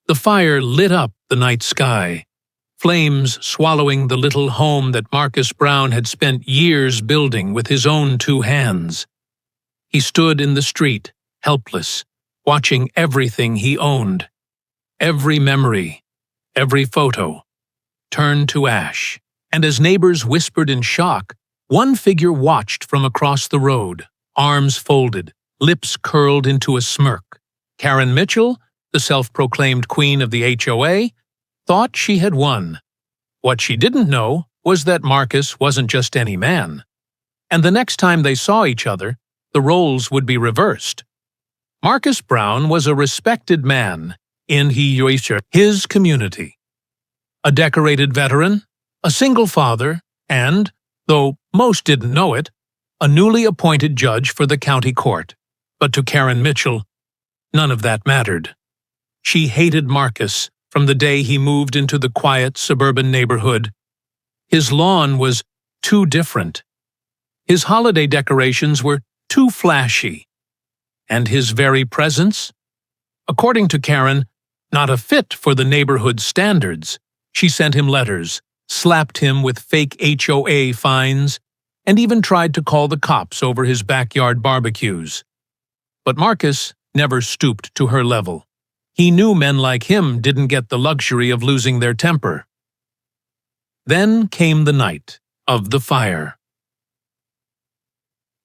The fire lit up the night sky, flames swallowing the little home that Marcus Brown had spent years building with his own 2 hands. He stood in the street, helpless, watching everything he owned, every memory, every photo, turn to ash. And as neighbors whispered in shock, one figure watched from across the road, arms folded, lips curled into a smirk. Karen Mitchell, the self-proclaimed queen of the HOA, thought she had won. What she didn't know was that Marcus wasn't just any man. And the next time they saw each other, the roles would be reversed. Marcus Brown was a respected man in his community. A decorated veteran, a single father, and, though most didn't know it, a newly appointed judge for the county court. But to Karen Mitchell, none of that mattered. She hated Marcus from the day he moved into the quiet suburban neighborhood. His lawn was too different. His holiday decorations were too flashy. And his very presence? According to Karen, not a fit for the neighborhood standards. She sent him letters, slapped him with fake HOA fines, and even tried to call the cops over his backyard barbecues. But Marcus never stooped to her level. He knew men like him didn't get the luxury of losing their temper. Then came the night of the fire.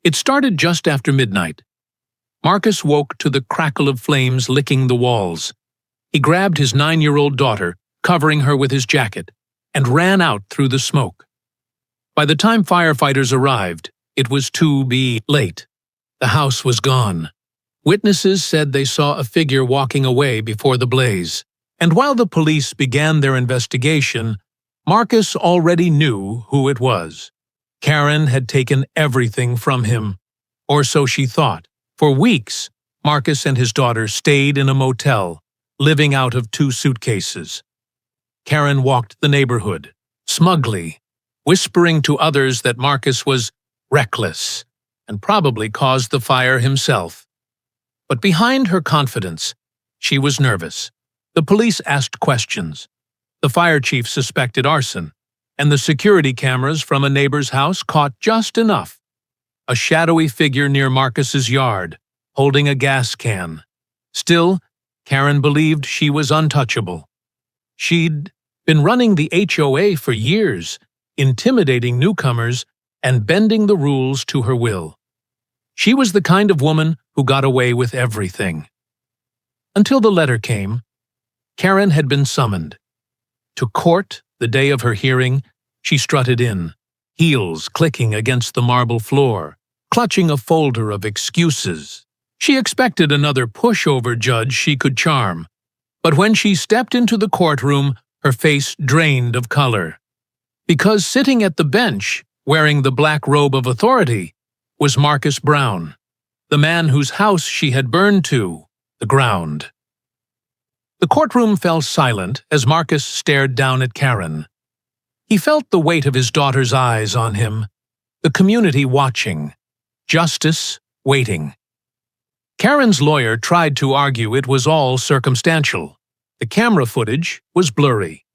It started just after midnight. Marcus woke to the crackle of flames licking the walls. He grabbed his 9-year-old daughter, covering her with his jacket, and ran out through the smoke. By the time firefighters arrived, it was too late. The house was gone. Witnesses said they saw a figure walking away before the blaze. And while the police began their investigation, Marcus already knew who it was. Karen had taken everything from him. Or so she thought. For weeks, Marcus and his daughter stayed in a motel, living out of 2 suitcases. Karen walked the neighborhood, smugly, whispering to others that Marcus was reckless and probably caused the fire himself. But behind her confidence, she was nervous. The police asked questions. The fire chief suspected arson, and the security cameras from a neighbor's house caught just enough. A shadowy figure near Marcus's yard, holding a gas can. Still, Karen believed she was untouchable. She'd been running the HOA for years, intimidating newcomers and bending the rules to her will. She was the kind of woman who got away with everything. Until the letter came, Karen had been summoned. To court, the day of her hearing, she strutted in, heels clicking against the marble floor, clutching a folder of excuses. She expected another pushover judge she could charm. But when she stepped into the courtroom, her face drained of color. Because sitting at the bench, wearing the black robe of authority, was Marcus Brown, the man whose house she had burned to the ground. The courtroom fell silent as Marcus stared down at Karen. He felt the weight of his daughter's eyes on him, the community watching, justice waiting. Karen's lawyer tried to argue it was all circumstantial. The camera footage was blurry.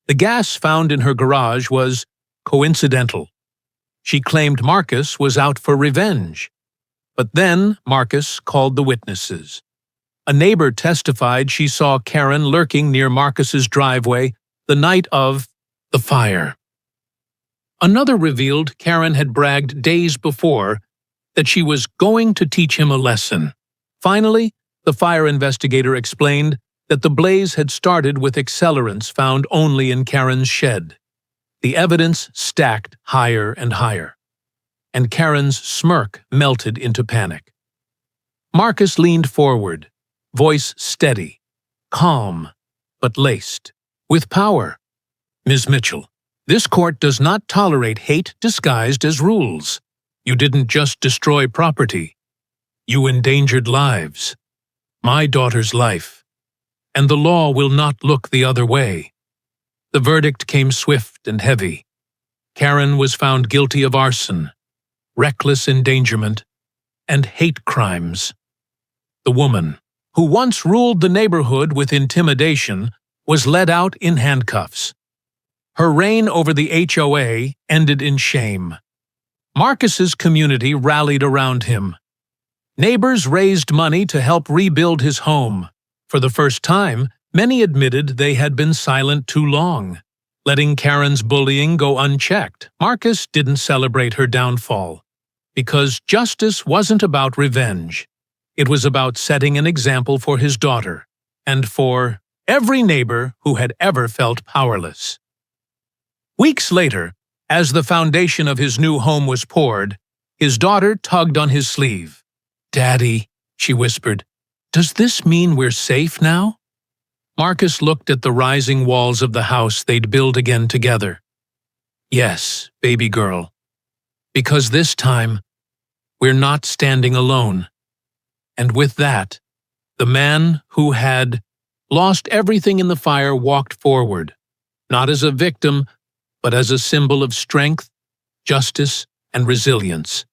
The gas found in her garage was coincidental. She claimed Marcus was out for revenge. But then Marcus called the witnesses. A neighbor testified she saw Karen lurking near Marcus's driveway the night of the fire. Another revealed Karen had bragged days before that she was going to teach him a lesson. Finally, the fire investigator explained that the blaze had started with accelerants found only in Karen's shed. The evidence stacked higher and higher, and Karen's smirk melted into panic. Marcus leaned forward, voice steady, calm, but laced with power. Ms. Mitchell, this court does not tolerate hate disguised as rules. You didn't just destroy property. You endangered lives. My daughter's life. And the law will not look the other way. The verdict came swift and heavy. Karen was found guilty of arson, reckless endangerment, and hate crimes. The woman, who once ruled the neighborhood with intimidation, was led out in handcuffs. Her reign over the HOA ended in shame. Marcus's community rallied around him. Neighbors raised money to help rebuild his home. For the first time, many admitted they had been silent too long. Letting Karen's bullying go unchecked, Marcus didn't celebrate her downfall. Because justice wasn't about revenge. It was about setting an example for his daughter, and for every neighbor who had ever felt powerless. Weeks later, as the foundation of his new home was poured, his daughter tugged on his sleeve. "Daddy," she whispered, "does this mean we're safe now?" Marcus looked at the rising walls of the house they'd build again together. "Yes, baby girl. Because this time, we're not standing alone." And with that, the man who had lost everything in the fire walked forward, not as a victim, but as a symbol of strength, justice, and resilience.